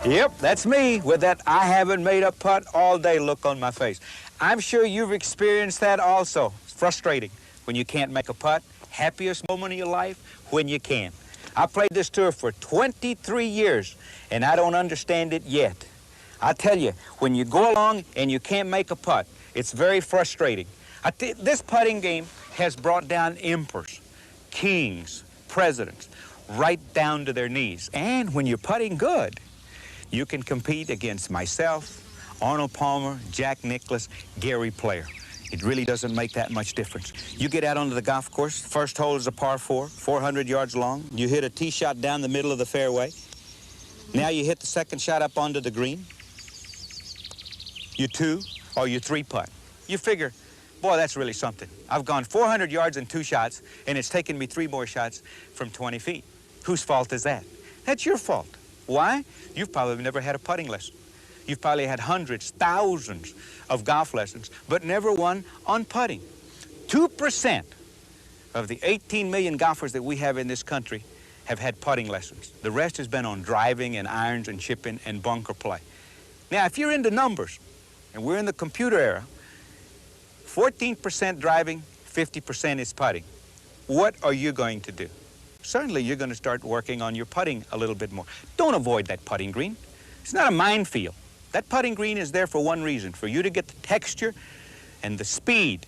Yep, that's me with that I haven't made a putt all day look on my face. I'm sure you've experienced that also. It's frustrating when you can't make a putt. Happiest moment of your life when you can. I played this tour for 23 years and I don't understand it yet. I tell you, when you go along and you can't make a putt, it's very frustrating. This putting game has brought down emperors, kings, presidents, right down to their knees. And when you're putting good, you can compete against myself, Arnold Palmer, Jack Nicklaus, Gary Player. It really doesn't make that much difference. You get out onto the golf course, first hole is a par 4, 400 yards long. You hit a tee shot down the middle of the fairway. Now you hit the second shot up onto the green. You 2 or you 3 putt. You figure, boy, that's really something. I've gone 400 yards in 2 shots, and it's taken me 3 more shots from 20 feet. Whose fault is that? That's your fault. Why? You've probably never had a putting lesson. You've probably had hundreds, thousands of golf lessons, but never one on putting. 2% of the 18 million golfers that we have in this country have had putting lessons. The rest has been on driving and irons and chipping and bunker play. Now, if you're into numbers, and we're in the computer era, 14% driving, 50% is putting. What are you going to do? Certainly, you're going to start working on your putting a little bit more. Don't avoid that putting green. It's not a minefield. That putting green is there for one reason, for you to get the texture and the speed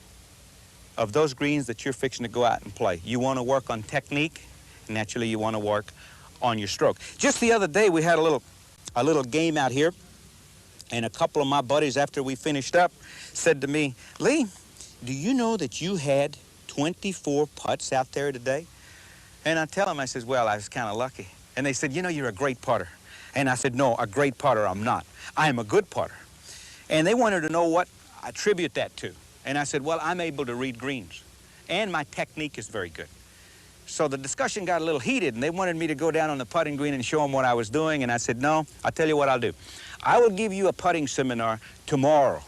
of those greens that you're fixing to go out and play. You want to work on technique, and naturally you want to work on your stroke. Just the other day, we had a little game out here, and a couple of my buddies, after we finished up, said to me, Lee, do you know that you had 24 putts out there today? And I tell them, I says, well, I was kind of lucky. And they said, you know, you're a great putter. And I said, no, a great putter I'm not. I am a good putter. And they wanted to know what I attribute that to. And I said, well, I'm able to read greens. And my technique is very good. So the discussion got a little heated, and they wanted me to go down on the putting green and show them what I was doing. And I said, no, I'll tell you what I'll do. I will give you a putting seminar tomorrow.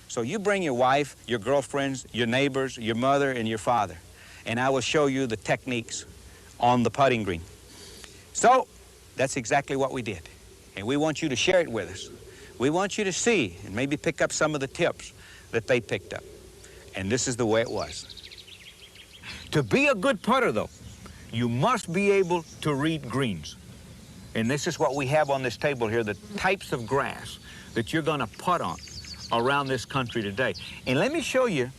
So you bring your wife, your girlfriends, your neighbors, your mother, and your father. And I will show you the techniques on the putting green. So that's exactly what we did. And we want you to share it with us. We want you to see and maybe pick up some of the tips that they picked up. And this is the way it was. To be a good putter, though, you must be able to read greens. And this is what we have on this table here, the types of grass that you're going to putt on around this country today. And let me show you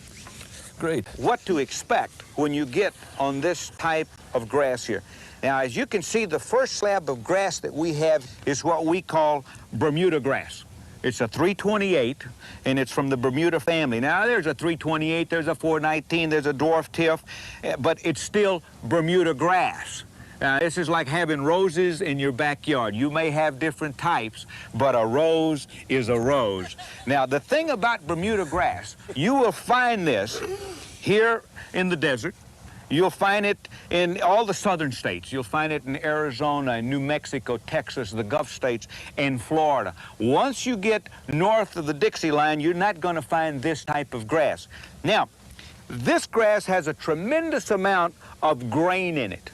what to expect when you get on this type of grass here. Now, as you can see, the first slab of grass that we have is what we call Bermuda grass. It's a 328, and it's from the Bermuda family. Now, there's a 328, there's a 419, there's a dwarf tiff, but it's still Bermuda grass. This is like having roses in your backyard. You may have different types, but a rose is a rose. Now, the thing about Bermuda grass, you will find this here in the desert. You'll find it in all the southern states. You'll find it in Arizona, New Mexico, Texas, the Gulf states, and Florida. Once you get north of the Dixie line, you're not going to find this type of grass. Now, this grass has a tremendous amount of grain in it.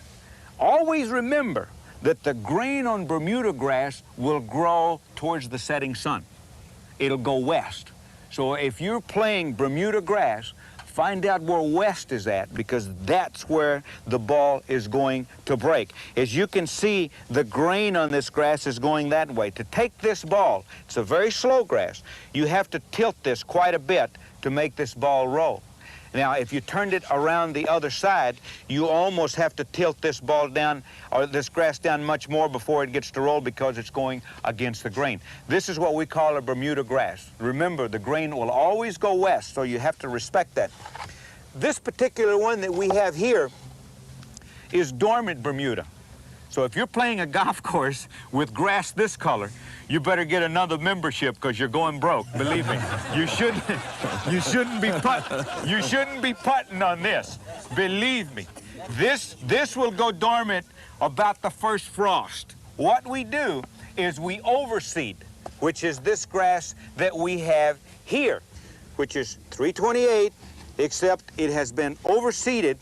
Always remember that the grain on Bermuda grass will grow towards the setting sun. It'll go west. So if you're playing Bermuda grass, find out where west is at, because that's where the ball is going to break. As you can see, the grain on this grass is going that way. To take this ball, it's a very slow grass, you have to tilt this quite a bit to make this ball roll. Now, if you turned it around the other side, you almost have to tilt this ball down, or this grass down much more before it gets to roll, because it's going against the grain. This is what we call a Bermuda grass. Remember, the grain will always go west, so you have to respect that. This particular one that we have here is dormant Bermuda. So if you're playing a golf course with grass this color, you better get another membership, because you're going broke. Believe me, you shouldn't be putting on this. Believe me, this will go dormant about the first frost. What we do is we overseed, which is this grass that we have here, which is 328, except it has been overseeded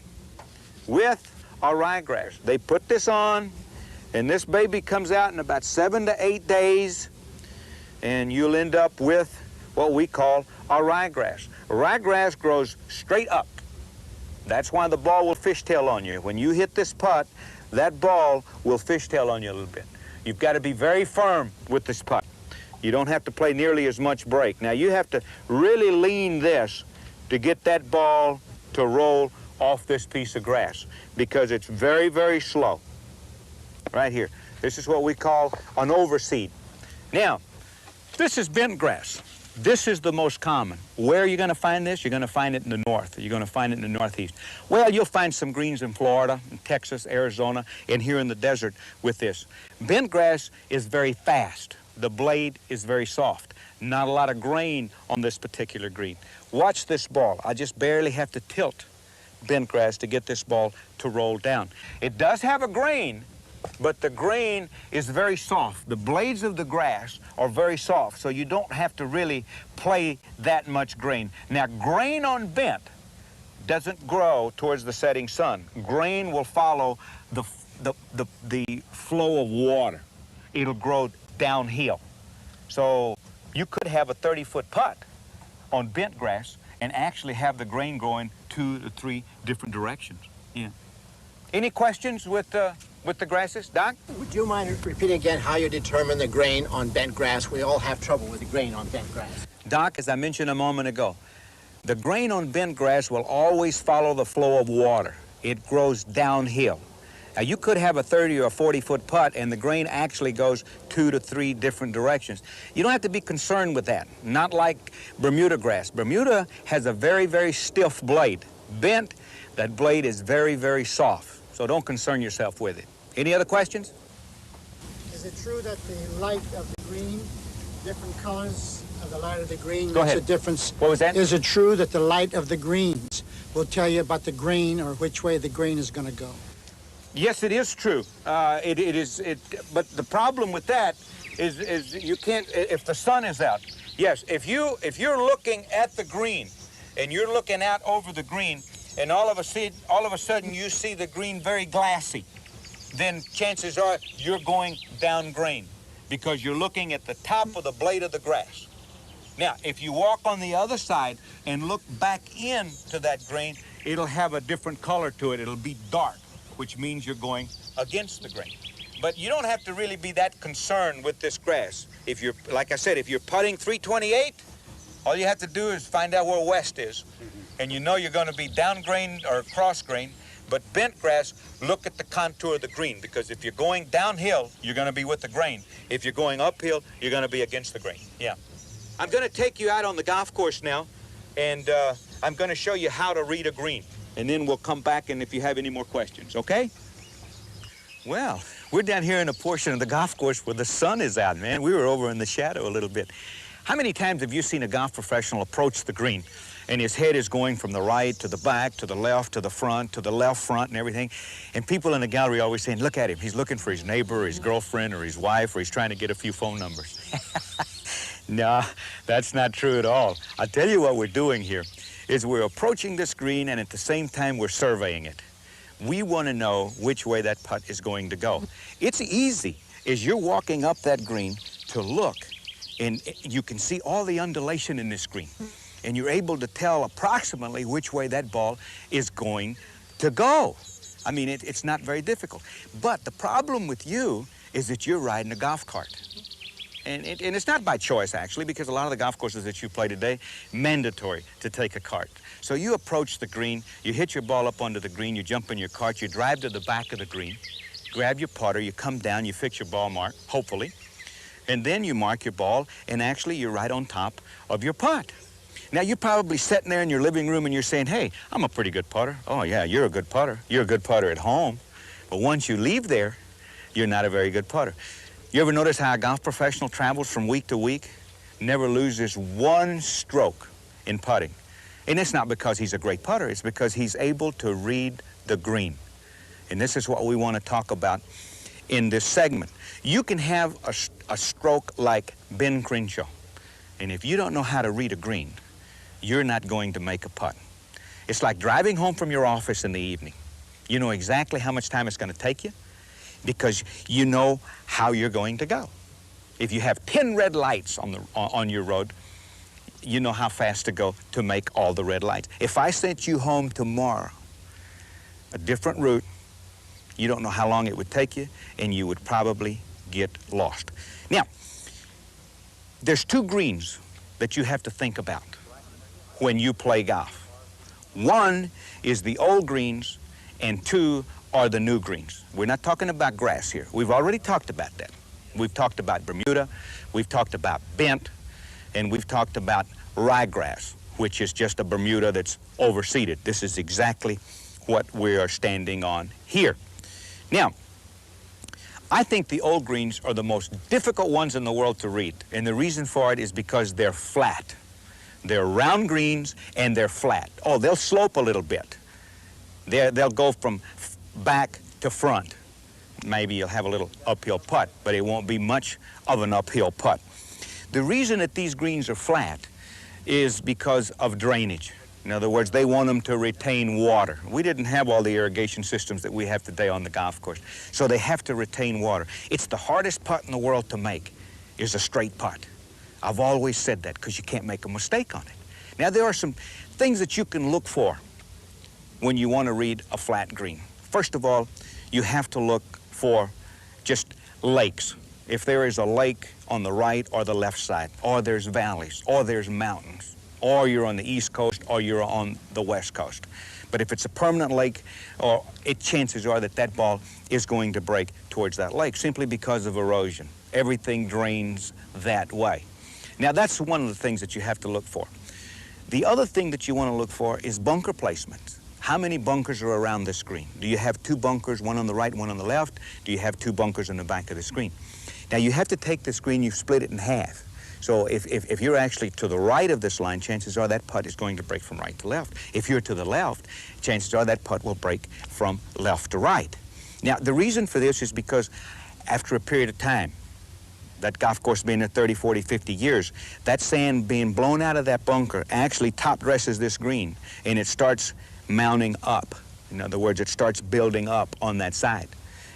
with a ryegrass. They put this on, and this baby comes out in about 7 to 8 days, and you'll end up with what we call a ryegrass. Ryegrass grows straight up. That's why the ball will fishtail on you. When you hit this putt, that ball will fishtail on you a little bit. You've got to be very firm with this putt. You don't have to play nearly as much break. Now, you have to really lean this to get that ball to roll off this piece of grass, because it's very, very slow. Right here. This is what we call an overseed. Now, this is bent grass. This is the most common. Where are you going to find this? You're going to find it in the north. You're going to find it in the northeast. Well, you'll find some greens in Florida, in Texas, Arizona, and here in the desert with this. Bent grass is very fast. The blade is very soft. Not a lot of grain on this particular green. Watch this ball. I just barely have to tilt bent grass to get this ball to roll down. It does have a grain, but the grain is very soft. The blades of the grass are very soft, so you don't have to really play that much grain. Now, grain on bent doesn't grow towards the setting sun. Grain will follow the flow of water. It'll grow downhill. So you could have a 30-foot putt on bent grass and actually have the grain going 2 to 3 different directions. Yeah. Any questions with the grasses, Doc? Would you mind repeating again how you determine the grain on bent grass? We all have trouble with the grain on bent grass. Doc, as I mentioned a moment ago, the grain on bent grass will always follow the flow of water. It grows downhill. Now, you could have a 30 or 40-foot putt, and the grain actually goes 2 to 3 different directions. You don't have to be concerned with that, not like Bermuda grass. Bermuda has a very, very stiff blade. Bent, that blade is very, very soft, so don't concern yourself with it. Any other questions? Is it true that the light of the green, different colors of the light of the green Go makes ahead. a difference? What was that? Is it true that the light of the greens will tell you about the grain or which way the grain is going to go? Yes, it is true. But the problem with that is you can't, if the sun is out. Yes, if you're looking at the green and you're looking out over the green, and all of a sudden you see the green very glassy, then chances are you're going down grain, because you're looking at the top of the blade of the grass. Now, if you walk on the other side and look back into that grain, it'll have a different color to it. It'll be dark, which means you're going against the grain. But you don't have to really be that concerned with this grass. If you're, like I said, if you're putting 328, all you have to do is find out where west is. And you know you're going to be down grain or cross grain. But bent grass, look at the contour of the green, because if you're going downhill, you're going to be with the grain. If you're going uphill, you're going to be against the grain. Yeah. I'm going to take you out on the golf course now, and I'm going to show you how to read a green. And then we'll come back, and if you have any more questions, okay? Well, we're down here in a portion of the golf course where the sun is out, man. We were over in the shadow a little bit. How many times have you seen a golf professional approach the green, and his head is going from the right to the back, to the left, to the front, to the left front and everything? And people in the gallery are always saying, look at him. He's looking for his neighbor or his girlfriend or his wife, or he's trying to get a few phone numbers. No, that's not true at all. I'll tell you what we're doing here is we're approaching this green, and at the same time we're surveying it. We want to know which way that putt is going to go. It's easy as you're walking up that green to look, and you can see all the undulation in this green. and you're able to tell approximately which way that ball is going to go. I mean, it's not very difficult. But the problem with you is that you're riding a golf cart. And it's not by choice, actually, because a lot of the golf courses that you play today, mandatory to take a cart. So you approach the green, you hit your ball up onto the green, you jump in your cart, you drive to the back of the green, grab your putter, you come down, you fix your ball mark, hopefully, and then you mark your ball, and actually you're right on top of your putt. Now, you're probably sitting there in your living room and you're saying, hey, I'm a pretty good putter. Oh, yeah, you're a good putter. You're a good putter at home. But once you leave there, you're not a very good putter. You ever notice how a golf professional travels from week to week, never loses one stroke in putting? And it's not because he's a great putter, it's because he's able to read the green. And this is what we want to talk about in this segment. You can have a stroke like Ben Crenshaw, and if you don't know how to read a green, you're not going to make a putt. It's like driving home from your office in the evening. You know exactly how much time it's going to take you because you know how you're going to go. If you have 10 red lights on your road, you know how fast to go to make all the red lights. If I sent you home tomorrow, a different route, you don't know how long it would take you, and you would probably get lost. Now, there's two greens that you have to think about when you play golf. One is the old greens, and two are the new greens. We're not talking about grass here. We've already talked about that. We've talked about Bermuda, we've talked about bent, and we've talked about ryegrass, which is just a Bermuda that's overseeded. This is exactly what we are standing on here. Now, I think the old greens are the most difficult ones in the world to read, and the reason for it is because they're flat. They're round greens and they're flat. Oh, they'll slope a little bit. They'll go from back to front. Maybe you'll have a little uphill putt, but it won't be much of an uphill putt. The reason that these greens are flat is because of drainage. In other words, they want them to retain water. We didn't have all the irrigation systems that we have today on the golf course, so they have to retain water. It's the hardest putt in the world to make, is a straight putt. I've always said that because you can't make a mistake on it. Now, there are some things that you can look for when you want to read a flat green. First of all, you have to look for just lakes. If there is a lake on the right or the left side, or there's valleys, or there's mountains, or you're on the East Coast, or you're on the West Coast. But if it's a permanent lake, chances are that that ball is going to break towards that lake simply because of erosion. Everything drains that way. Now, that's one of the things that you have to look for. The other thing that you want to look for is bunker placement. How many bunkers are around the screen? Do you have two bunkers, one on the right, one on the left? Do you have two bunkers in the back of the screen? Now, you have to take the screen, you split it in half. So if you're actually to the right of this line, chances are that putt is going to break from right to left. If you're to the left, chances are that putt will break from left to right. Now, the reason for this is because after a period of time, that golf course being there 30, 40, 50 years, that sand being blown out of that bunker actually top dresses this green, and it starts mounting up. In other words, it starts building up on that side.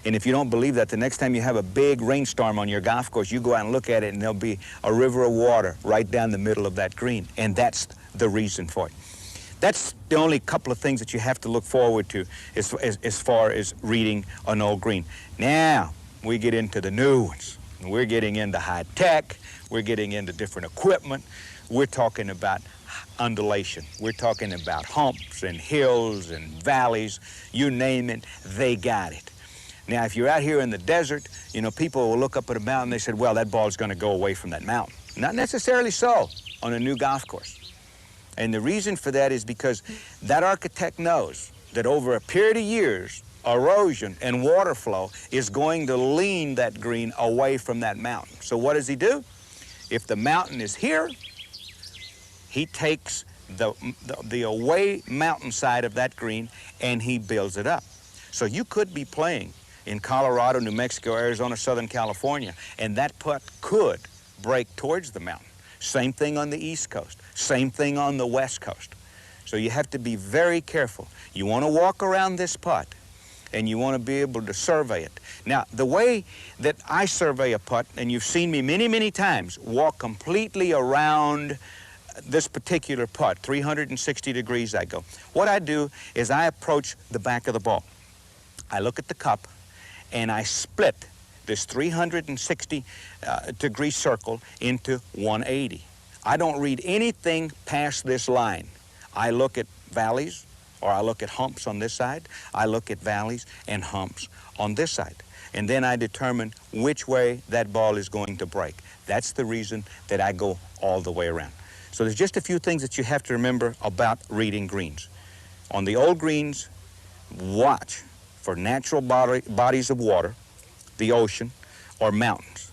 And if you don't believe that, the next time you have a big rainstorm on your golf course, you go out and look at it, and there'll be a river of water right down the middle of that green, and that's the reason for it. That's the only couple of things that you have to look forward to as far as reading an old green. Now, we get into the new ones. We're getting into high tech, we're getting into different equipment, we're talking about undulation, we're talking about humps and hills and valleys, you name it, they got it. Now, if you're out here in the desert, you know, people will look up at a mountain, they said, well, that ball's gonna go away from that mountain. Not necessarily so on a new golf course. And the reason for that is because that architect knows that over a period of years, erosion and water flow is going to lean that green away from that mountain. So what does he do? If the mountain is here, he takes the away mountainside of that green and he builds it up. So you could be playing in Colorado, New Mexico, Arizona, Southern California, and that putt could break towards the mountain. Same thing on the East Coast, same thing on the West Coast. So you have to be very careful. You want to walk around this putt, and you want to be able to survey it. Now, the way that I survey a putt, and you've seen me many, many times, walk completely around this particular putt, 360 degrees I go. What I do is I approach the back of the ball. I look at the cup and I split this 360 degree circle into 180. I don't read anything past this line. I look at valleys, or I look at humps on this side. I look at valleys and humps on this side. And then I determine which way that ball is going to break. That's the reason that I go all the way around. So there's just a few things that you have to remember about reading greens. On the old greens, watch for natural bodies of water, the ocean, or mountains.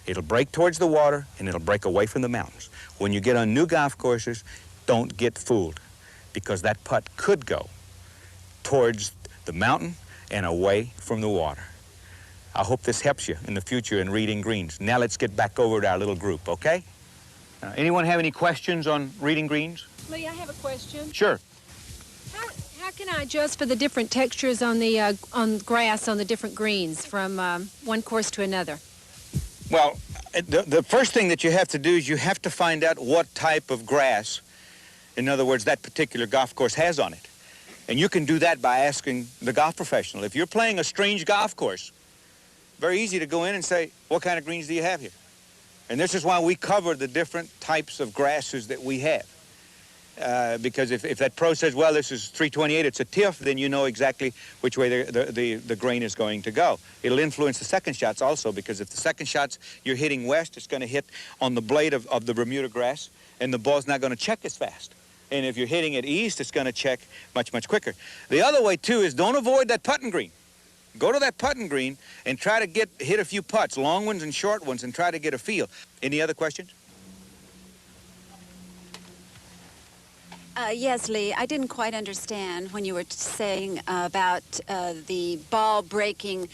It'll break towards the water and it'll break away from the mountains. When you get on new golf courses, don't get fooled, because that putt could go towards the mountain and away from the water. I hope this helps you in the future in reading greens. Now let's get back over to our little group, okay? Anyone have any questions on reading greens? Lee, I have a question. Sure. How can I adjust for the different textures on the grass on the different greens from one course to another? Well, the first thing that you have to do is you have to find out what type of grass, in other words, that particular golf course has on it. And you can do that by asking the golf professional. If you're playing a strange golf course, very easy to go in and say, what kind of greens do you have here? And this is why we cover the different types of grasses that we have. Because if that pro says, well, this is 328, it's a tiff, then you know exactly which way the grain is going to go. It'll influence the second shots also, because if the second shots you're hitting west, it's going to hit on the blade of the Bermuda grass, and the ball's not going to check as fast. And if you're hitting it east, it's going to check much, much quicker. The other way, too, is don't avoid that putting green. Go to that putting green and try to hit a few putts, long ones and short ones, and try to get a feel. Any other questions? Yes, Lee, I didn't quite understand when you were saying about the ball breaking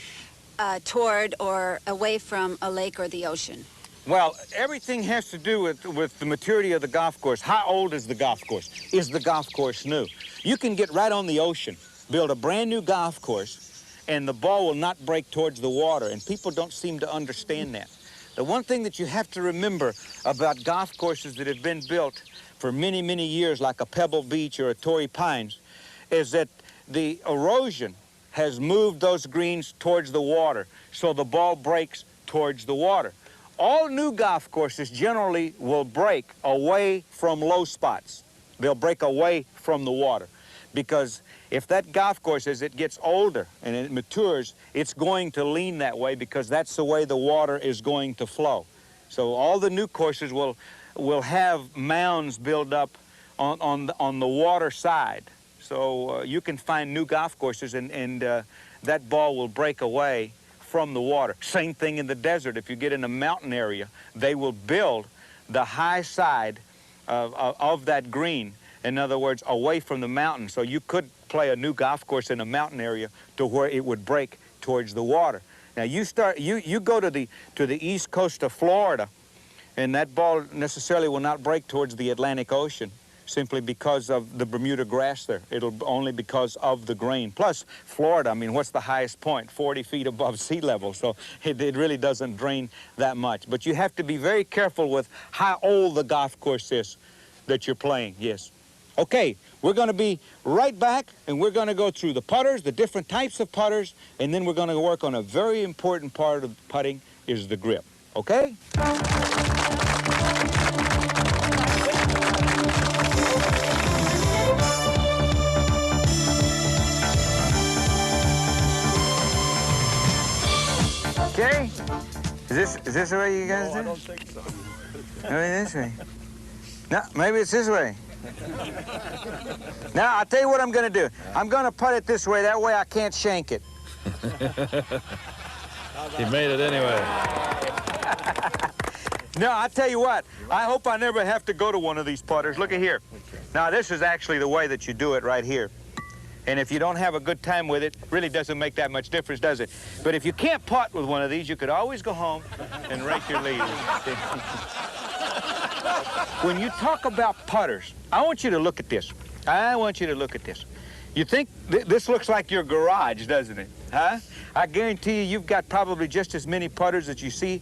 toward or away from a lake or the ocean. Well, everything has to do with the maturity of the golf course. How old is the golf course? Is the golf course new? You can get right on the ocean, build a brand new golf course, and the ball will not break towards the water, and people don't seem to understand that. The one thing that you have to remember about golf courses that have been built for many, many years, like a Pebble Beach or a Torrey Pines, is that the erosion has moved those greens towards the water, so the ball breaks towards the water. All new golf courses generally will break away from low spots. They'll break away from the water, because if that golf course, as it gets older and it matures, it's going to lean that way, because that's the way the water is going to flow. So all the new courses will have mounds build up on the water side. So you can find new golf courses, and that ball will break away from the water. Same thing in the desert. If you get in a mountain area, they will build the high side of that green, in other words, away from the mountain. So you could play a new golf course in a mountain area to where it would break towards the water. Now you go to the east coast of Florida, and that ball necessarily will not break towards the Atlantic Ocean, simply because of the Bermuda grass there. It'll only because of the grain. Plus, Florida, I mean, what's the highest point? 40 feet above sea level, so it really doesn't drain that much. But you have to be very careful with how old the golf course is that you're playing, yes. Okay, we're going to be right back, and we're going to go through the putters, the different types of putters, and then we're going to work on a very important part of putting, is the grip, okay? Okay, is this the way you guys do? No, I don't think so. Maybe this way. No, maybe it's this way. Now, I'll tell you what I'm going to do. I'm going to putt it this way. That way I can't shank it. He made it anyway. No, I'll tell you what. I hope I never have to go to one of these putters. Look at here. Now, this is actually the way that you do it right here. And if you don't have a good time with it, really doesn't make that much difference, does it? But if you can't putt with one of these, you could always go home and rake your leaves. When you talk about putters, I want you to look at this. I want you to look at this. You think this looks like your garage, doesn't it? Huh? I guarantee you've got probably just as many putters that you see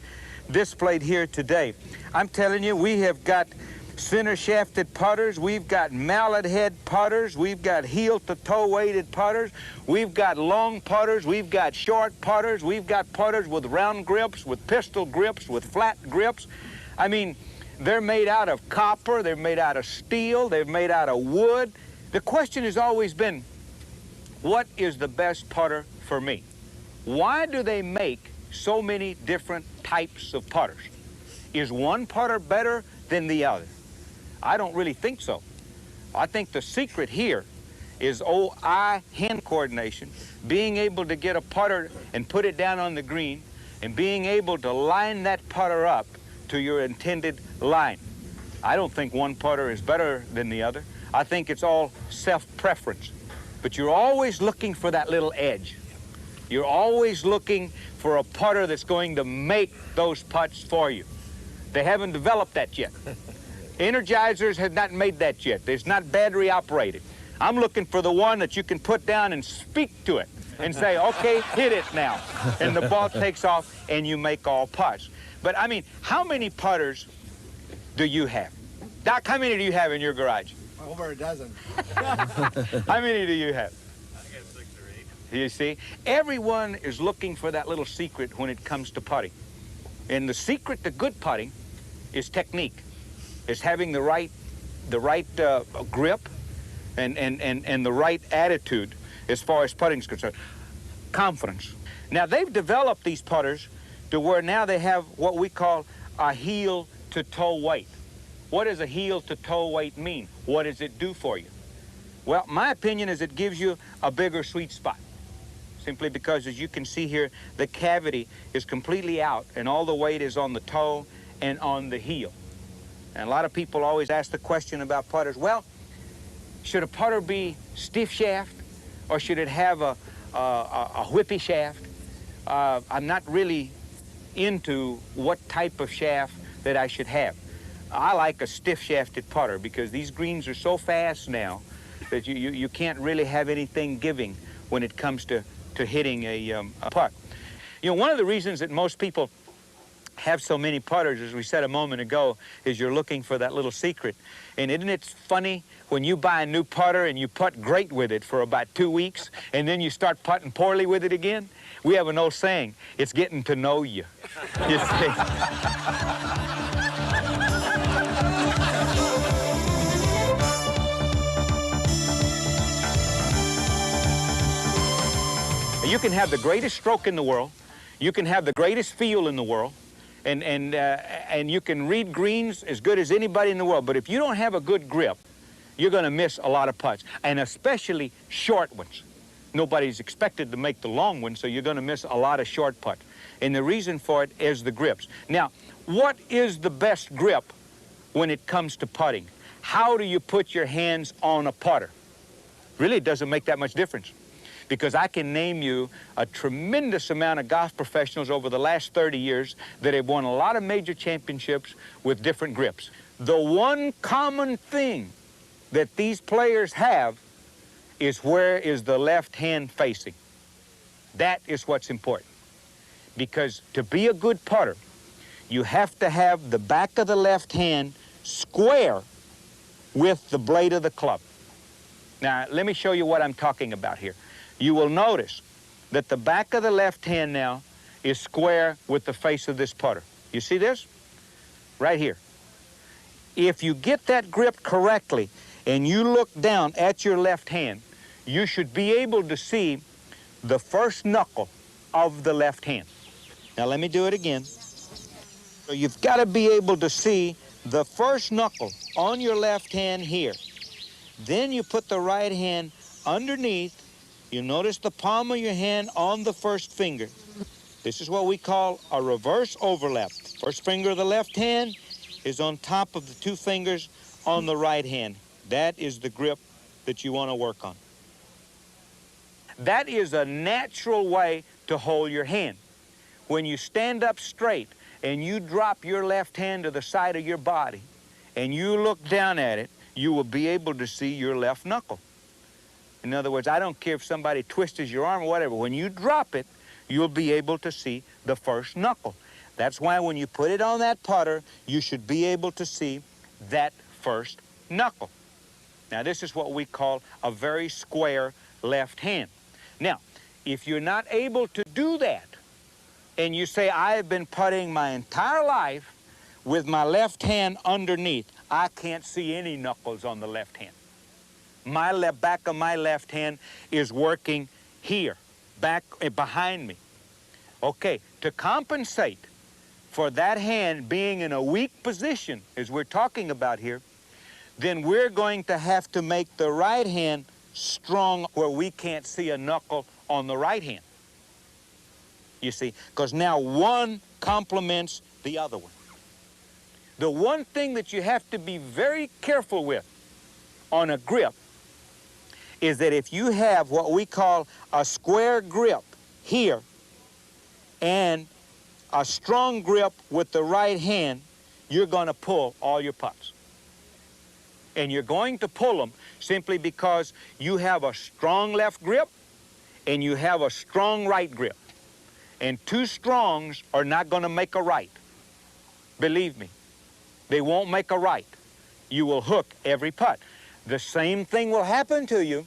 displayed here today. I'm telling you, we have got center shafted putters, we've got mallet head putters, we've got heel to toe weighted putters, we've got long putters, we've got short putters, we've got putters with round grips, with pistol grips, with flat grips. I mean, they're made out of copper, they're made out of steel, they're made out of wood. The question has always been, what is the best putter for me? Why do they make so many different types of putters? Is one putter better than the other? I don't really think so. I think the secret here is eye-hand coordination, being able to get a putter and put it down on the green, and being able to line that putter up to your intended line. I don't think one putter is better than the other. I think it's all self-preference. But you're always looking for that little edge. You're always looking for a putter that's going to make those putts for you. They haven't developed that yet. Energizers have not made that yet. It's not battery operated. I'm looking for the one that you can put down and speak to it and say, okay, hit it now. And the ball takes off and you make all putts. But I mean, how many putters do you have? Doc, how many do you have in your garage? Over a dozen. How many do you have? I got 6 or 8. You see, everyone is looking for that little secret when it comes to putting. And the secret to good putting is technique. It's having the right grip and the right attitude as far as putting is concerned. Confidence. Now, they've developed these putters to where now they have what we call a heel to toe weight. What does a heel to toe weight mean? What does it do for you? Well, my opinion is it gives you a bigger sweet spot. Simply because, as you can see here, the cavity is completely out and all the weight is on the toe and on the heel. And a lot of people always ask the question about putters, well, should a putter be stiff shaft or should it have a whippy shaft? I'm not really into what type of shaft that I should have. I like a stiff-shafted putter because these greens are so fast now that you can't really have anything giving when it comes to hitting a putt. You know, one of the reasons that most people have so many putters, as we said a moment ago, is you're looking for that little secret. And isn't it funny when you buy a new putter and you putt great with it for about 2 weeks and then you start putting poorly with it again? We have an old saying, it's getting to know you. You see? You can have the greatest stroke in the world, you can have the greatest feel in the world, and you can read greens as good as anybody in the world, but if you don't have a good grip, you're going to miss a lot of putts, and especially short ones. Nobody's expected to make the long ones, so you're going to miss a lot of short putts. And the reason for it is the grips. Now, what is the best grip when it comes to putting? How do you put your hands on a putter? Really, it doesn't make that much difference, because I can name you a tremendous amount of golf professionals over the last 30 years that have won a lot of major championships with different grips. The one common thing that these players have is where is the left hand facing. That is what's important. Because to be a good putter, you have to have the back of the left hand square with the blade of the club. Now, let me show you what I'm talking about here. You will notice that the back of the left hand now is square with the face of this putter. You see this? Right here. If you get that grip correctly and you look down at your left hand, you should be able to see the first knuckle of the left hand. Now let me do it again. So you've got to be able to see the first knuckle on your left hand here. Then you put the right hand underneath. You notice the palm of your hand on the first finger. This is what we call a reverse overlap. First finger of the left hand is on top of the 2 fingers on the right hand. That is the grip that you want to work on. That is a natural way to hold your hand. When you stand up straight and you drop your left hand to the side of your body and you look down at it, you will be able to see your left knuckle. In other words, I don't care if somebody twists your arm or whatever. When you drop it, you'll be able to see the first knuckle. That's why when you put it on that putter, you should be able to see that first knuckle. Now, this is what we call a very square left hand. Now, if you're not able to do that, and you say, I have been putting my entire life with my left hand underneath, I can't see any knuckles on the left hand. My back of my left hand is working here, back behind me. Okay, to compensate for that hand being in a weak position, as we're talking about here, then we're going to have to make the right hand strong where we can't see a knuckle on the right hand. You see, because now one complements the other one. The one thing that you have to be very careful with on a grip is that if you have what we call a square grip here and a strong grip with the right hand, you're going to pull all your putts. And you're going to pull them simply because you have a strong left grip and you have a strong right grip. And two strongs are not going to make a right. Believe me, they won't make a right. You will hook every putt. The same thing will happen to you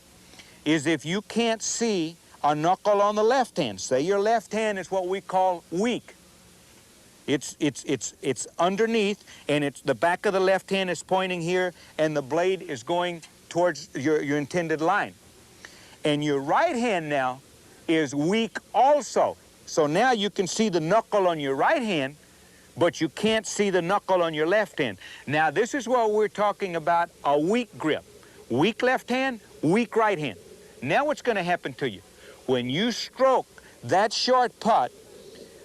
is if you can't see a knuckle on the left hand. Say your left hand is what we call weak. It's underneath, and it's the back of the left hand is pointing here, and the blade is going towards your intended line. And your right hand now is weak also. So now you can see the knuckle on your right hand, but you can't see the knuckle on your left hand. Now this is what we're talking about, a weak grip. Weak left hand, weak right hand. Now what's going to happen to you? When you stroke that short putt,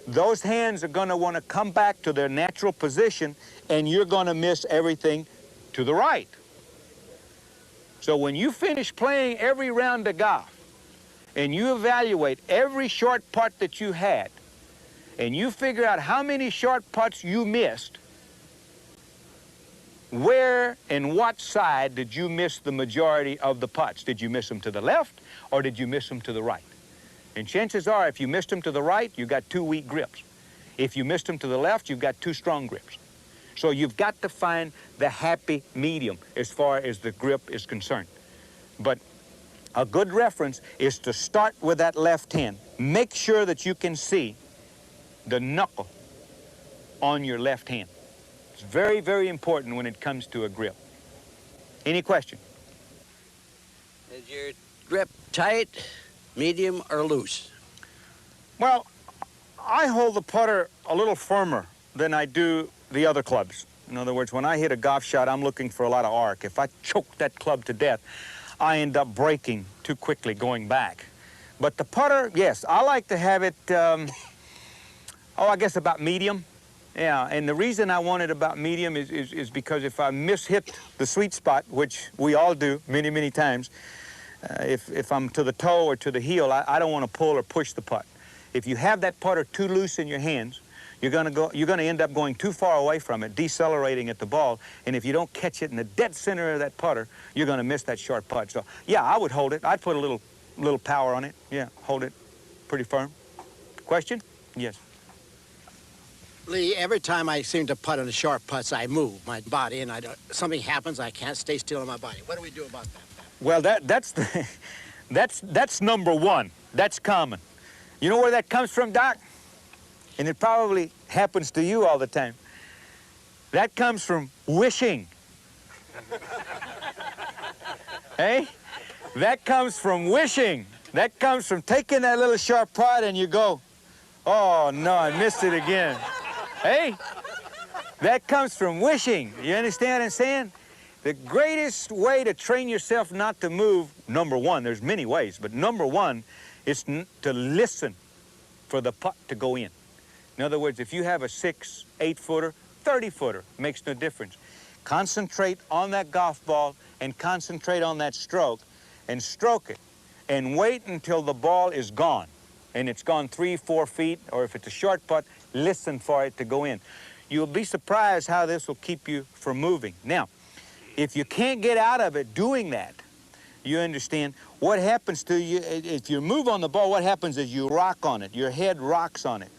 those hands are going to want to come back to their natural position, and you're going to miss everything to the right. So when you finish playing every round of golf, and you evaluate every short putt that you had, and you figure out how many short putts you missed, where and what side did you miss the majority of the putts? Did you miss them to the left, or did you miss them to the right? And chances are, if you missed them to the right, you got two weak grips. If you missed them to the left, you've got two strong grips. So you've got to find the happy medium as far as the grip is concerned. But a good reference is to start with that left hand. Make sure that you can see the knuckle on your left hand. It's very, very important when it comes to a grip. Any question? Is your grip tight, medium, or loose? Well, I hold the putter a little firmer than I do the other clubs. In other words, when I hit a golf shot, I'm looking for a lot of arc. If I choke that club to death, I end up breaking too quickly going back. But the putter, yes, I like to have it, I guess about medium. Yeah, and the reason I want it about medium is because if I mishit the sweet spot, which we all do many, many times, if I'm to the toe or to the heel, I don't want to pull or push the putt. If you have that putter too loose in your hands, you're going to end up going too far away from it, decelerating at the ball, and if you don't catch it in the dead center of that putter, you're going to miss that short putt. So, yeah, I would hold it. I'd put a little power on it. Yeah, hold it pretty firm. Question? Yes. Lee, every time I seem to putt on the short putts, I move my body, and something happens, I can't stay still in my body. What do we do about that? Well, that's number one. That's common. You know where that comes from, Doc? And it probably happens to you all the time. That comes from wishing. Hey? That comes from wishing. That comes from taking that little sharp putt and you go, oh, no, I missed it again. Hey? That comes from wishing. You understand what I'm saying? The greatest way to train yourself not to move, number one, there's many ways, but number one is to listen for the putt to go in. In other words, if you have a 6, 8-footer, 30-footer, makes no difference. Concentrate on that golf ball and concentrate on that stroke and stroke it and wait until the ball is gone and it's gone 3, 4 feet, or if it's a short putt, listen for it to go in. You'll be surprised how this will keep you from moving. Now, if you can't get out of it doing that, you understand what happens to you. If you move on the ball, what happens is you rock on it. Your head rocks on it.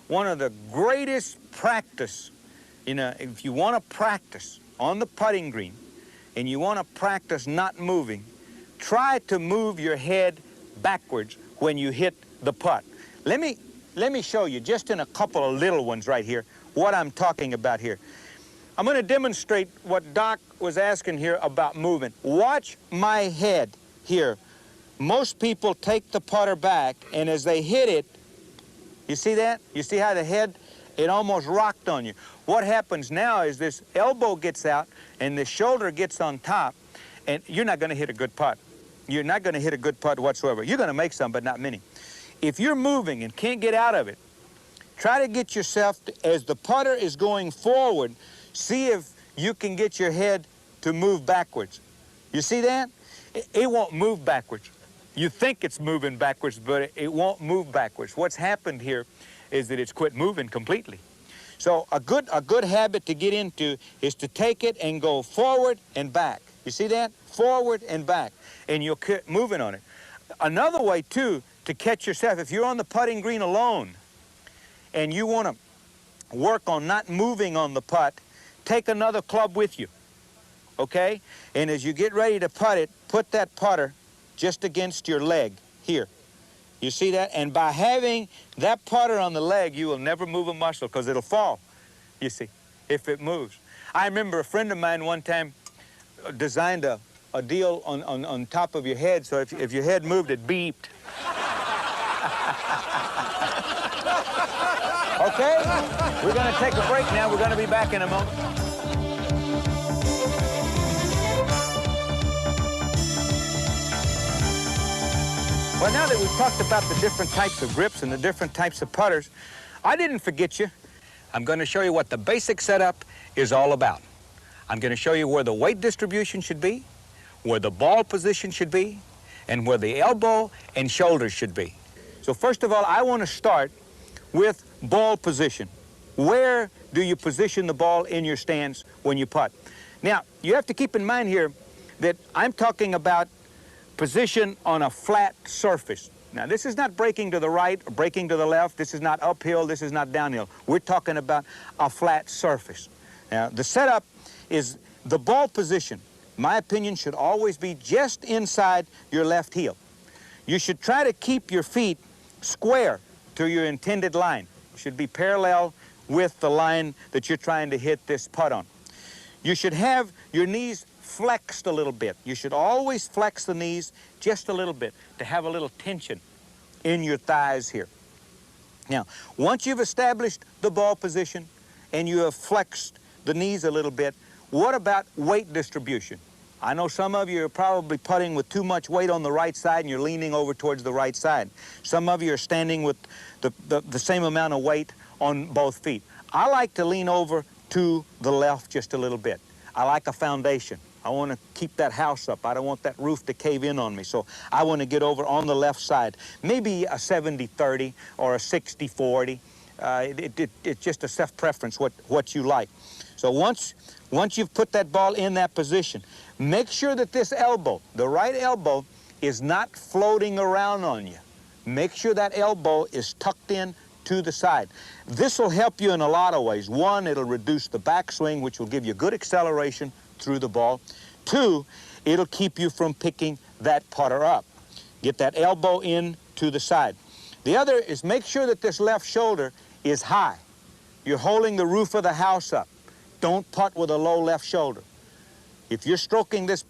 One of the greatest practice, if you want to practice on the putting green and you want to practice not moving, try to move your head backwards when you hit the putt. Let me show you just in a couple of little ones right here what I'm talking about here. I'm going to demonstrate what Doc was asking here about moving. Watch my head here. Most people take the putter back, and as they hit it, you see that? You see how the head, it almost rocked on you. What happens now is this elbow gets out and the shoulder gets on top, and you're not going to hit a good putt. You're not going to hit a good putt whatsoever. You're going to make some, but not many. If you're moving and can't get out of it, try to get yourself, as the putter is going forward, see if you can get your head to move backwards. You see that? It won't move backwards. You think it's moving backwards, but it won't move backwards. What's happened here is that it's quit moving completely. So a good habit to get into is to take it and go forward and back. You see that? Forward and back, and you'll quit moving on it. Another way, too, to catch yourself, if you're on the putting green alone and you want to work on not moving on the putt, take another club with you, okay? And as you get ready to putt it, put that putter just against your leg here. You see that? And by having that putter on the leg, you will never move a muscle because it'll fall, you see, if it moves. I remember a friend of mine one time designed a deal on top of your head, so if your head moved, it beeped. Okay? We're going to take a break now. We're going to be back in a moment. Well, now that we've talked about the different types of grips and the different types of putters, I didn't forget you. I'm going to show you what the basic setup is all about. I'm going to show you where the weight distribution should be, where the ball position should be, and where the elbow and shoulders should be. So first of all, I want to start with ball position. Where do you position the ball in your stance when you putt? Now, you have to keep in mind here that I'm talking about position on a flat surface. Now, this is not breaking to the right or breaking to the left. This is not uphill. This is not downhill. We're talking about a flat surface. Now, the setup is the ball position, my opinion, should always be just inside your left heel. You should try to keep your feet square to your intended line. It should be parallel with the line that you're trying to hit this putt on. You should have your knees flexed a little bit. You should always flex the knees just a little bit to have a little tension in your thighs here. Now, once you've established the ball position and you have flexed the knees a little bit, what about weight distribution? I know some of you are probably putting with too much weight on the right side and you're leaning over towards the right side. Some of you are standing with the same amount of weight on both feet. I like to lean over to the left just a little bit. I like a foundation. I want to keep that house up. I don't want that roof to cave in on me. So I want to get over on the left side. Maybe a 70-30 or a 60-40. It's just a self-preference, what you like. So once you've put that ball in that position, make sure that this elbow, the right elbow, is not floating around on you. Make sure that elbow is tucked in to the side. This will help you in a lot of ways. One, it'll reduce the backswing, which will give you good acceleration through the ball. Two, it'll keep you from picking that putter up. Get that elbow in to the side. The other is make sure that this left shoulder is high. You're holding the roof of the house up. Don't putt with a low left shoulder. If you're stroking this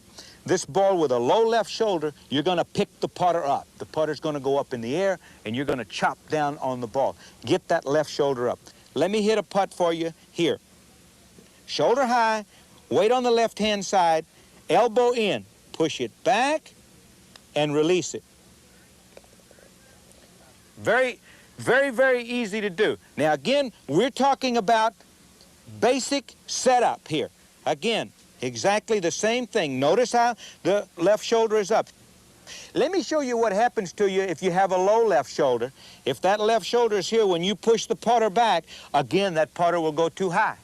ball with a low left shoulder, you're going to pick the putter up. The putter's going to go up in the air, and you're going to chop down on the ball. Get that left shoulder up. Let me hit a putt for you here. Shoulder high, weight on the left-hand side, elbow in. Push it back and release it. Very, very, very easy to do. Now, again, we're talking about basic setup here. Again, exactly the same thing. Notice how the left shoulder is up. Let me show you what happens to you if you have a low left shoulder. If that left shoulder is here, when you push the putter back, again, that putter will go too high.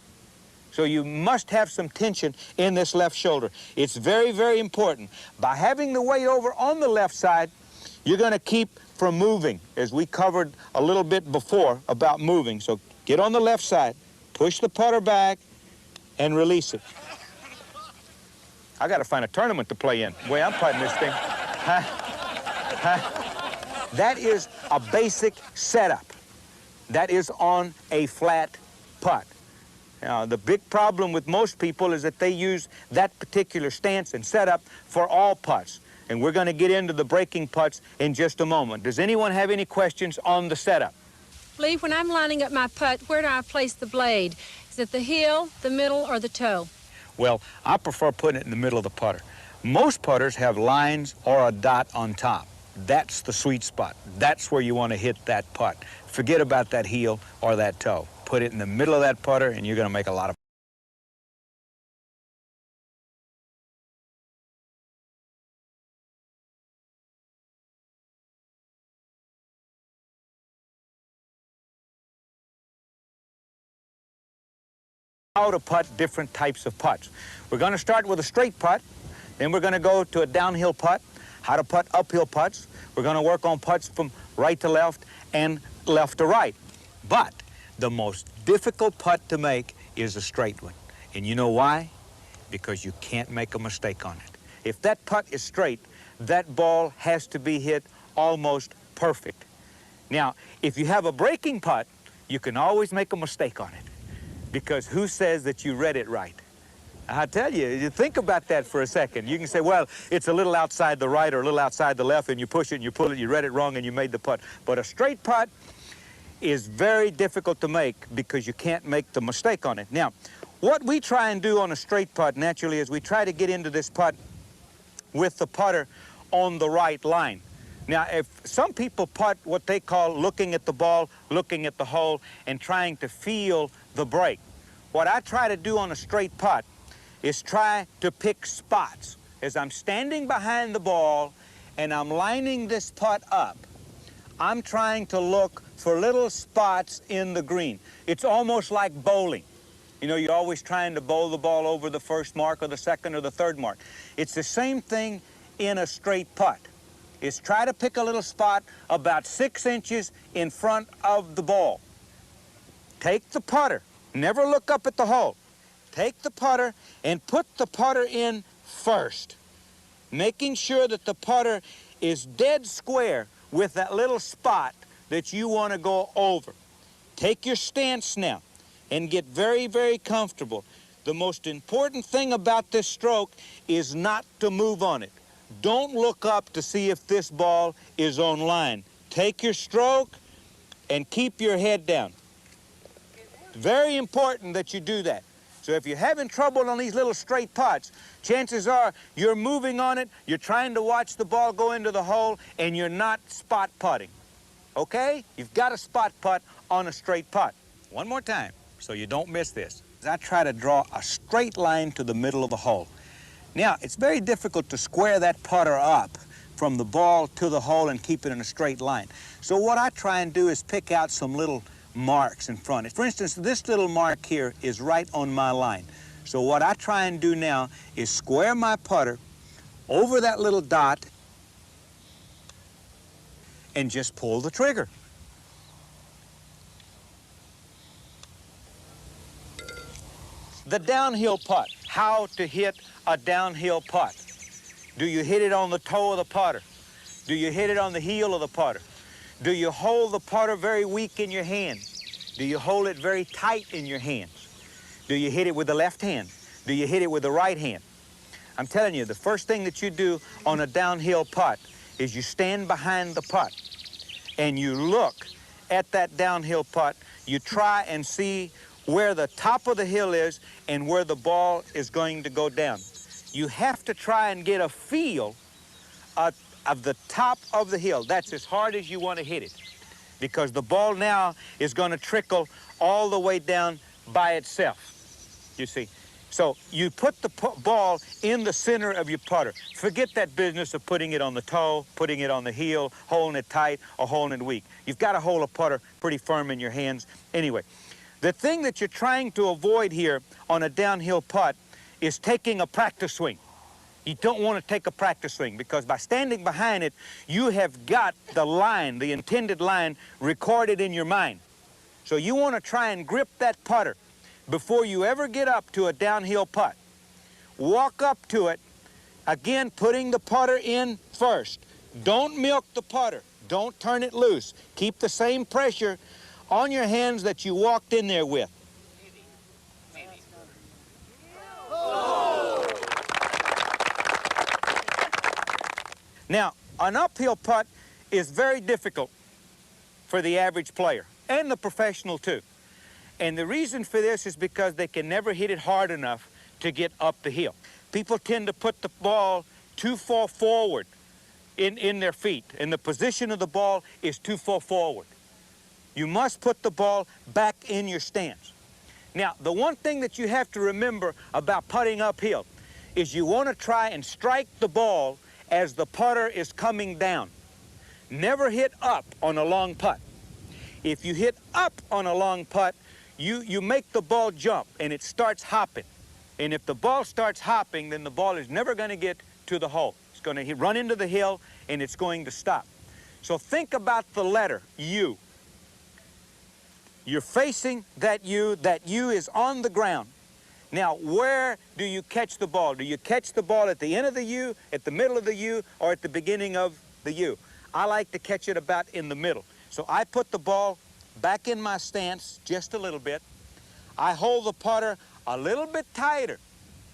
So you must have some tension in this left shoulder. It's very, very important. By having the weight over on the left side, you're going to keep from moving, as we covered a little bit before about moving. So get on the left side, push the putter back, and release it. I got to find a tournament to play in. The way I'm putting this thing. That is a basic setup. That is on a flat putt. Now, the big problem with most people is that they use that particular stance and setup for all putts. And we're going to get into the breaking putts in just a moment. Does anyone have any questions on the setup? Lee, when I'm lining up my putt, where do I place the blade? Is it the heel, the middle, or the toe? Well, I prefer putting it in the middle of the putter. Most putters have lines or a dot on top. That's the sweet spot. That's where you want to hit that putt. Forget about that heel or that toe. Put it in the middle of that putter, and you're going to make a lot of. How to putt different types of putts. We're going to start with a straight putt, then we're going to go to a downhill putt, how to putt uphill putts. We're going to work on putts from right to left and left to right. But the most difficult putt to make is a straight one. And you know why? Because you can't make a mistake on it. If that putt is straight, that ball has to be hit almost perfect. Now, if you have a breaking putt, you can always make a mistake on it. Because who says that you read it right? I tell you, you think about that for a second. You can say, well, it's a little outside the right or a little outside the left, and you push it and you pull it, you read it wrong, and you made the putt. But a straight putt is very difficult to make because you can't make the mistake on it. Now, what we try and do on a straight putt, naturally, is we try to get into this putt with the putter on the right line. Now, if some people putt what they call looking at the ball, looking at the hole, and trying to feel the break. What I try to do on a straight putt is try to pick spots. As I'm standing behind the ball and I'm lining this putt up, I'm trying to look for little spots in the green. It's almost like bowling. You know, you're always trying to bowl the ball over the first mark or the second or the third mark. It's the same thing in a straight putt. Is try to pick a little spot about 6 inches in front of the ball. Take the putter. Never look up at the hole. Take the putter and put the putter in first, making sure that the putter is dead square with that little spot that you want to go over. Take your stance now and get very, very comfortable. The most important thing about this stroke is not to move on it. Don't look up to see if this ball is on line. Take your stroke and keep your head down. Very important that you do that. So if you're having trouble on these little straight putts, chances are you're moving on it, you're trying to watch the ball go into the hole, and you're not spot putting. Okay? You've got to spot putt on a straight putt. One more time, so you don't miss this. I try to draw a straight line to the middle of the hole. Now, it's very difficult to square that putter up from the ball to the hole and keep it in a straight line. So what I try and do is pick out some little marks in front. For instance, this little mark here is right on my line. So what I try and do now is square my putter over that little dot and just pull the trigger. The downhill putt. How to hit a downhill putt. Do you hit it on the toe of the putter? Do you hit it on the heel of the putter? Do you hold the putter very weak in your hand? Do you hold it very tight in your hands? Do you hit it with the left hand? Do you hit it with the right hand? I'm telling you, the first thing that you do on a downhill putt is you stand behind the putt and you look at that downhill putt. You try and see where the top of the hill is and where the ball is going to go down. You have to try and get a feel of the top of the hill. That's as hard as you want to hit it, because the ball now is going to trickle all the way down by itself, you see. So you put the ball in the center of your putter. Forget that business of putting it on the toe, putting it on the heel, holding it tight, or holding it weak. You've got to hold a putter pretty firm in your hands anyway. The thing that you're trying to avoid here on a downhill putt is taking a practice swing. You don't want to take a practice swing, because by standing behind it, you have got the line, the intended line, recorded in your mind. So you want to try and grip that putter before you ever get up to a downhill putt. Walk up to it Again, putting the putter in first. Don't milk the putter. Don't turn it loose. Keep the same pressure on your hands that you walked in there with. Now, an uphill putt is very difficult for the average player and the professional too. And the reason for this is because they can never hit it hard enough to get up the hill. People tend to put the ball too far forward in their feet, and the position of the ball is too far forward. You must put the ball back in your stance. Now, the one thing that you have to remember about putting uphill is you want to try and strike the ball as the putter is coming down. Never hit up on a long putt. If you hit up on a long putt, you make the ball jump and it starts hopping. And if the ball starts hopping, then the ball is never going to get to the hole. It's going to run into the hill and it's going to stop. So think about the letter U. You're facing that U is on the ground. Now, where do you catch the ball? Do you catch the ball at the end of the U, at the middle of the U, or at the beginning of the U? I like to catch it about in the middle. So I put the ball back in my stance just a little bit. I hold the putter a little bit tighter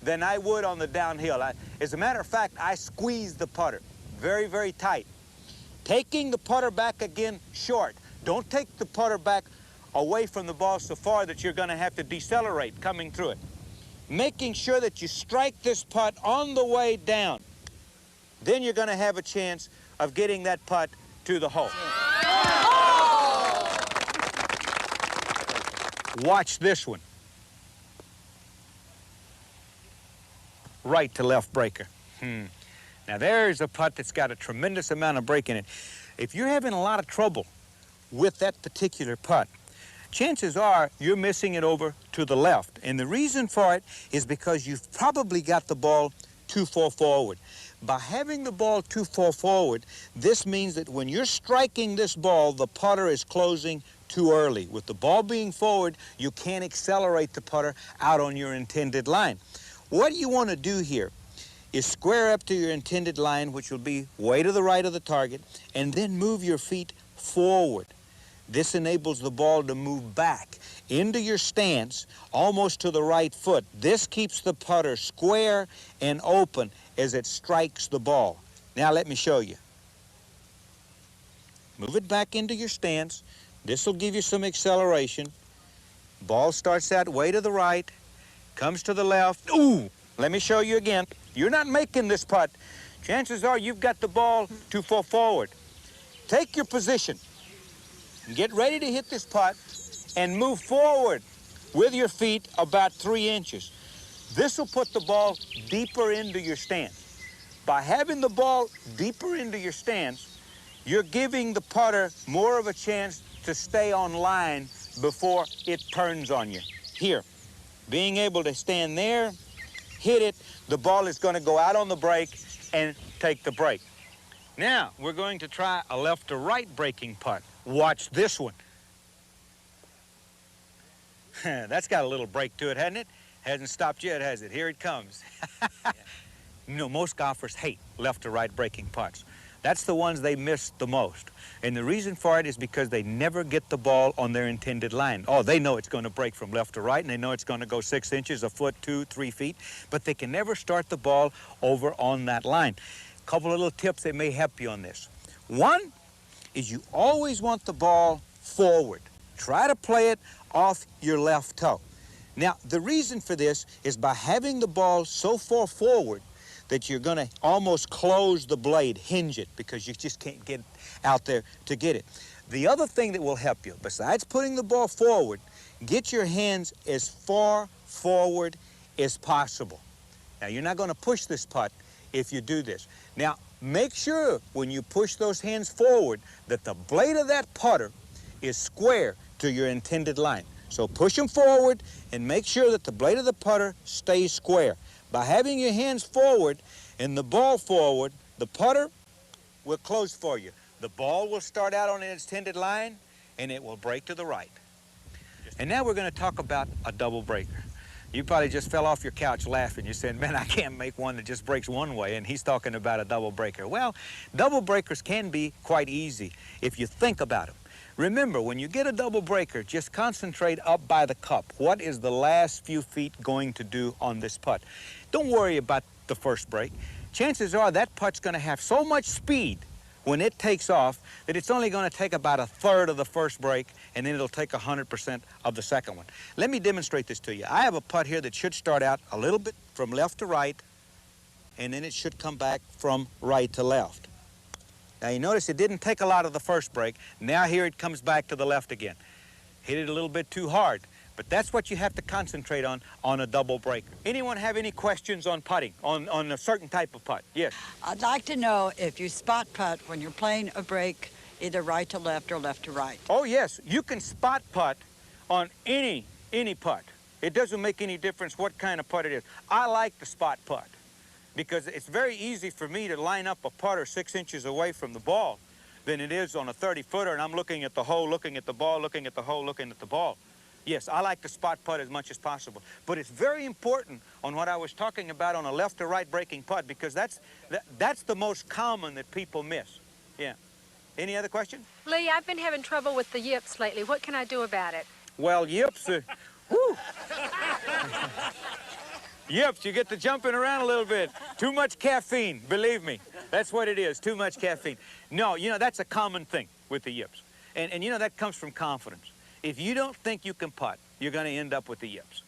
than I would on the downhill. As a matter of fact, I squeeze the putter very, very tight. Taking the putter back again short. Don't take the putter back away from the ball so far that you're going to have to decelerate coming through it. Making sure that you strike this putt on the way down. Then you're going to have a chance of getting that putt to the hole. Watch this one. Right to left breaker. Now there's a putt that's got a tremendous amount of break in it. If you're having a lot of trouble with that particular putt, chances are you're missing it over to the left. And the reason for it is because you've probably got the ball too far forward. By having the ball too far forward, this means that when you're striking this ball, the putter is closing too early. With the ball being forward, you can't accelerate the putter out on your intended line. What you want to do here is square up to your intended line, which will be way to the right of the target, and then move your feet forward. This enables the ball to move back into your stance, almost to the right foot. This keeps the putter square and open as it strikes the ball. Now let me show you. Move it back into your stance. This will give you some acceleration. Ball starts out way to the right, comes to the left. Ooh! Let me show you again. You're not making this putt. Chances are you've got the ball too far forward. Take your position. Get ready to hit this putt and move forward with your feet about 3 inches. This will put the ball deeper into your stance. By having the ball deeper into your stance, you're giving the putter more of a chance to stay on line before it turns on you. Here, being able to stand there, hit it, the ball is going to go out on the break and take the break. Now, we're going to try a left to right breaking putt. Watch this one. That's got a little break to it, hasn't it? Hasn't stopped yet, has it? Here it comes. You know, most golfers hate left to right breaking putts. That's the ones they miss the most. And the reason for it is because they never get the ball on their intended line. Oh, they know it's going to break from left to right, and they know it's going to go 6 inches, a foot, 2, 3 feet, but they can never start the ball over on that line. A couple of little tips that may help you on this. One is you always want the ball forward. Try to play it off your left toe. Now, the reason for this is by having the ball so far forward that you're going to almost close the blade, hinge it, because you just can't get out there to get it. The other thing that will help you, besides putting the ball forward, get your hands as far forward as possible. Now, you're not going to push this putt if you do this. Now, make sure when you push those hands forward that the blade of that putter is square to your intended line. So push them forward and make sure that the blade of the putter stays square. By having your hands forward and the ball forward, the putter will close for you. The ball will start out on its intended line, and it will break to the right. And now we're going to talk about a double breaker. You probably just fell off your couch laughing. You said, man, I can't make one that just breaks one way, and he's talking about a double breaker. Well, double breakers can be quite easy if you think about them. Remember, when you get a double breaker, just concentrate up by the cup. What is the last few feet going to do on this putt? Don't worry about the first break. Chances are that putt's going to have so much speed when it takes off that it's only going to take about a third of the first break, and then it'll take 100% of the second one. Let me demonstrate this to you. I have a putt here that should start out a little bit from left to right, and then it should come back from right to left. Now you notice it didn't take a lot of the first break. Now here it comes back to the left again. Hit it a little bit too hard. But that's what you have to concentrate on a double breaker. Anyone have any questions on putting, on a certain type of putt? Yes. I'd like to know if you spot putt when you're playing a break, either right to left or left to right. Oh, yes. You can spot putt on any putt. It doesn't make any difference what kind of putt it is. I like the spot putt because it's very easy for me to line up a putter 6 inches away from the ball than it is on a 30-footer, and I'm looking at the hole, looking at the ball, looking at the hole, looking at the ball. Yes, I like to spot putt as much as possible. But it's very important on what I was talking about on a left to right breaking putt, because that's the most common that people miss. Yeah. Any other question? Lee, I've been having trouble with the yips lately. What can I do about it? Well, yips, whoo. Yips, you get to jumping around a little bit. Too much caffeine, believe me. That's what it is, too much caffeine. No, you know, that's a common thing with the yips. And you know, that comes from confidence. If you don't think you can putt, you're going to end up with the yips.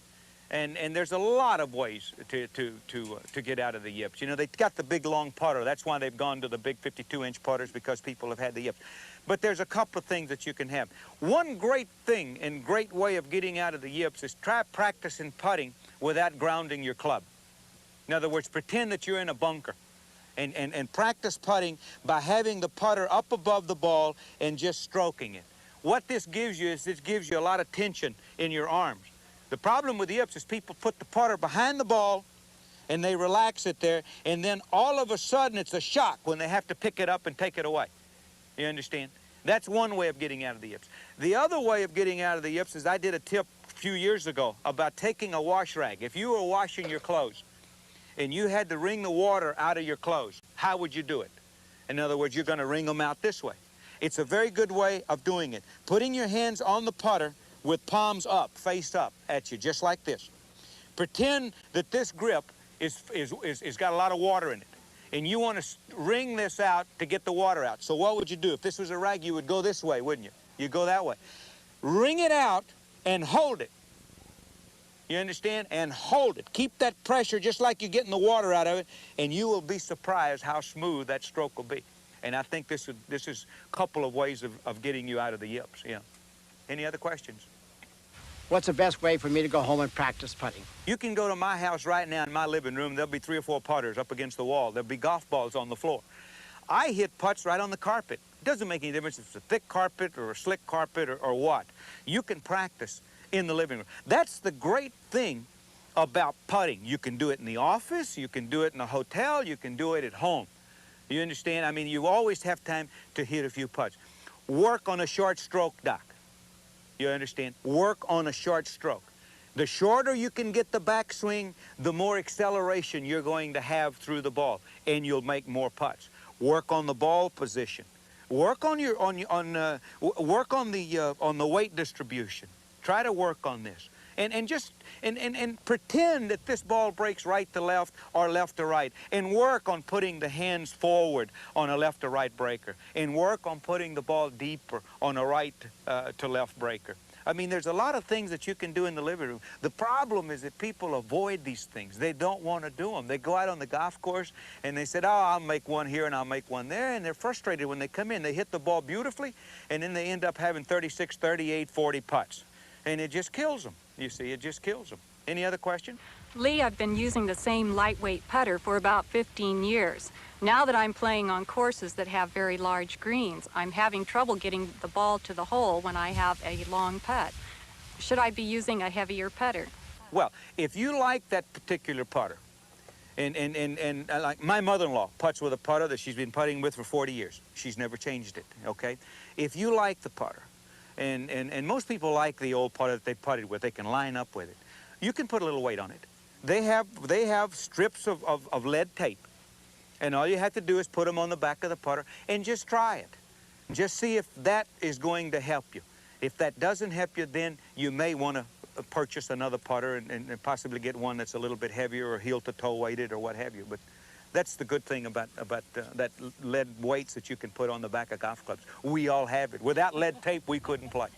And there's a lot of ways to get out of the yips. You know, they've got the big, long putter. That's why they've gone to the big 52-inch putters, because people have had the yips. But there's a couple of things that you can have. One great thing and great way of getting out of the yips is try practicing putting without grounding your club. In other words, pretend that you're in a bunker. And practice putting by having the putter up above the ball and just stroking it. What this gives you is it gives you a lot of tension in your arms. The problem with the yips is people put the putter behind the ball and they relax it there, and then all of a sudden it's a shock when they have to pick it up and take it away. You understand? That's one way of getting out of the yips. The other way of getting out of the yips is I did a tip a few years ago about taking a wash rag. If you were washing your clothes and you had to wring the water out of your clothes, how would you do it? In other words, you're going to wring them out this way. It's a very good way of doing it. Putting your hands on the putter with palms up, face up at you, just like this. Pretend that this grip is got a lot of water in it, and you want to wring this out to get the water out. So what would you do? If this was a rag, you would go this way, wouldn't you? You'd go that way. Wring it out and hold it. You understand? And hold it. Keep that pressure just like you're getting the water out of it, and you will be surprised how smooth that stroke will be. And I think this is a couple of ways of getting you out of the yips. Yeah. Any other questions? What's the best way for me to go home and practice putting? You can go to my house right now in my living room. There'll be 3 or 4 putters up against the wall. There'll be golf balls on the floor. I hit putts right on the carpet. It doesn't make any difference if it's a thick carpet or a slick carpet or what. You can practice in the living room. That's the great thing about putting. You can do it in the office, you can do it in a hotel, you can do it at home. You understand? I mean, you always have time to hit a few putts. Work on a short stroke, Doc. You understand? Work on a short stroke. The shorter you can get the backswing, the more acceleration you're going to have through the ball, and you'll make more putts. Work on the ball position. Work on your work on the weight distribution. Try to work on this. And pretend that this ball breaks right to left or left to right, and work on putting the hands forward on a left to right breaker, and work on putting the ball deeper on a right to left breaker. I mean, there's a lot of things that you can do in the living room. The problem is that people avoid these things. They don't want to do them. They go out on the golf course and they said, oh, I'll make one here and I'll make one there, and they're frustrated when they come in. They hit the ball beautifully, and then they end up having 36, 38, 40 putts, and it just kills them. You see, it just kills them. Any other question? Lee, I've been using the same lightweight putter for about 15 years. Now that I'm playing on courses that have very large greens, I'm having trouble getting the ball to the hole when I have a long putt. Should I be using a heavier putter? Well, if you like that particular putter, and like my mother-in-law putts with a putter that she's been putting with for 40 years. She's never changed it, okay? If you like the putter, and most people like the old putter that they putted with, they can line up with it. you can put a little weight on it. They have strips of lead tape, and all you have to do is put them on the back of the putter and just try it. Just see if that is going to help you. If that doesn't help you, then you may want to purchase another putter and possibly get one that's a little bit heavier or heel to toe weighted or what have you. But that's the good thing about that lead weights that you can put on the back of golf clubs. We all have it. Without lead tape, we couldn't play.